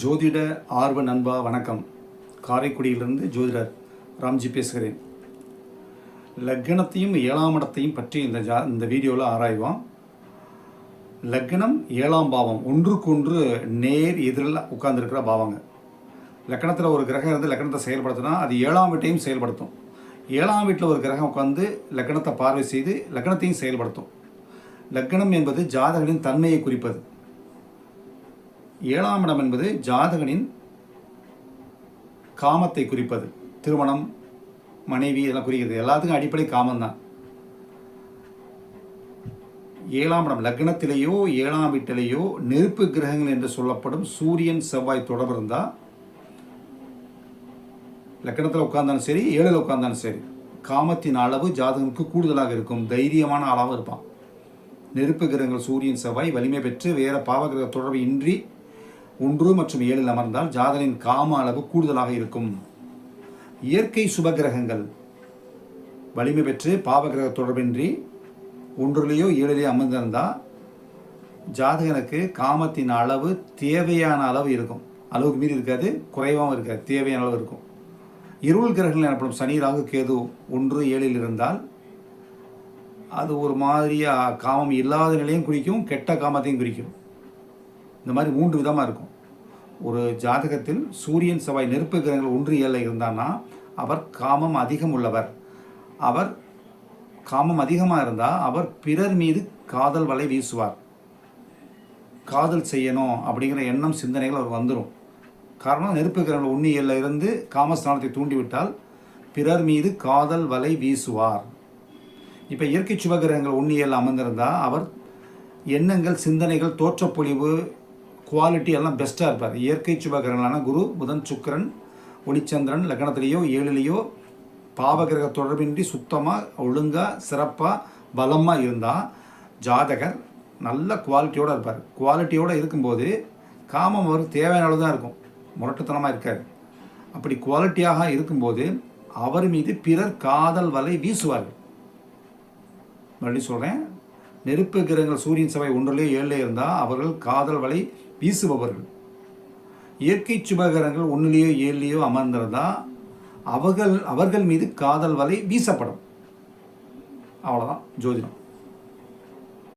ஜோதிட ஆர்வ நண்பா வணக்கம். காரைக்குடியிலிருந்து ஜோதிடர் ராம்ஜி பேசுகிறேன். லக்னத்தையும் 7ஆம் இடத்தையும் பற்றி இந்த வீடியோவில் ஆராய்வோம். லக்னம் 7ஆம் பாவம் ஒன்றுக்கொன்று நேர் எதிரில் உட்கார்ந்துருக்கிற பாவங்க. லக்னத்தில் ஒரு கிரகம் இருந்து லக்னத்தை செயல்படுத்தினா அது 7ஆம் வீட்டையும் செயல்படுத்தும். 7ஆம் வீட்டில் ஒரு கிரகம் உட்கார்ந்து லக்னத்தை பார்வை செய்து லக்னத்தையும் செயல்படுத்தும். லக்னம் என்பது ஜாதகனின் தன்மையை குறிப்பது. 7ஆம் இடம் என்பது ஜாதகனின் காமத்தை குறிப்பது. திருமணம், மனைவி இதெல்லாம் குறிக்கிறது. எல்லாத்துக்கும் அடிப்படை காமம்தான். 7ஆம் இடம் லக்னத்திலேயோ 7ஆம் வீட்டிலேயோ நெருப்பு கிரகங்கள் என்று சொல்லப்படும் சூரியன் செவ்வாய் தொடர்பு இருந்தால், லக்னத்தில் உட்கார்ந்தாலும் சரி 7ல் உட்கார்ந்தாலும் சரி, காமத்தின் அளவு ஜாதகனுக்கு கூடுதலாக இருக்கும். தைரியமான அளவு இருப்பான். நெருப்பு கிரகங்கள் சூரியன் செவ்வாய் வலிமை பெற்று வேறு பாவகிரக தொடர்பு இன்றி 1 மற்றும் 7ல் அமர்ந்தால் ஜாதகனின் காம அளவு கூடுதலாக இருக்கும். இயற்கை சுபகிரகங்கள் வலிமை பெற்று பாவகிரக தொடர்பின்றி 1லேயோ 7லேயோ அமர்ந்திருந்தால் ஜாதகனுக்கு காமத்தின் அளவு தேவையான அளவு இருக்கும். அளவுக்கு மீறி இருக்காது, குறைவாகவும் இருக்காது, தேவையான அளவு இருக்கும். இருள் கிரகங்கள் எனப்படும் சனி, ராகு, கேது 1, 7ல் இருந்தால் அது ஒரு மாதிரியாக காமம் இல்லாத நிலையும் குறிக்கும், கெட்ட காமத்தையும் குறிக்கும். இந்த மாதிரி 3 விதமாக இருக்கும். ஒரு ஜாதகத்தில் சூரியன் செவ்வாய் நெருப்பு கிரகங்கள் 1, 7ல் இருந்தான்னா அவர் காமம் அதிகம் உள்ளவர். அவர் காமம் அதிகமாக இருந்தால் அவர் பிறர் மீது காதல் வலை வீசுவார். காதல் செய்யணும் அப்படிங்கிற எண்ணம், சிந்தனைகள் அவர் வந்துடும். காரணம், நெருப்பு கிரகங்கள் 1, 7ல் இருந்து காமஸ்தானத்தை தூண்டிவிட்டால் பிறர் மீது காதல் வலை வீசுவார். இப்போ இயற்கை சுபகிரகங்கள் 1, 7ல் அமர்ந்திருந்தால் அவர் எண்ணங்கள், சிந்தனைகள், தோற்றப்பொழிவு, குவாலிட்டி எல்லாம் பெஸ்ட்டாக இருப்பார். இயற்கை சுபகிரகங்களான குரு, புதன், சுக்கிரன், ஒளிச்சந்திரன் லக்னத்திலேயோ 7லேயோ பாவகிரக தொடர்பின்றி சுத்தமாக ஒழுங்காக சிறப்பாக பலமாக இருந்தால் ஜாதகர் நல்ல குவாலிட்டியோடு இருப்பார். குவாலிட்டியோடு இருக்கும்போது காமம் அவருக்கு தேவையான அளவு தான் இருக்கும், முரட்டுத்தனமாக இருக்காது. அப்படி குவாலிட்டியாக இருக்கும்போது அவர் மீது பிறர் காதல் வலை வீசுவார்கள். மறுபடியும் சொல்கிறேன், நெருப்பு கிரகங்கள் சூரியன் செவ்வாய் 1லேயோ 7லேயோ இருந்தால் அவர்கள் காதல் வலை வீசுபவர்கள். இயற்கை சுபகிரகங்கள் 1லேயோ 7லேயோ அமர்ந்திருந்தால் அவர்கள் மீது காதல் வலை வீசப்படும். அவ்வளோதான் ஜோதிடம்.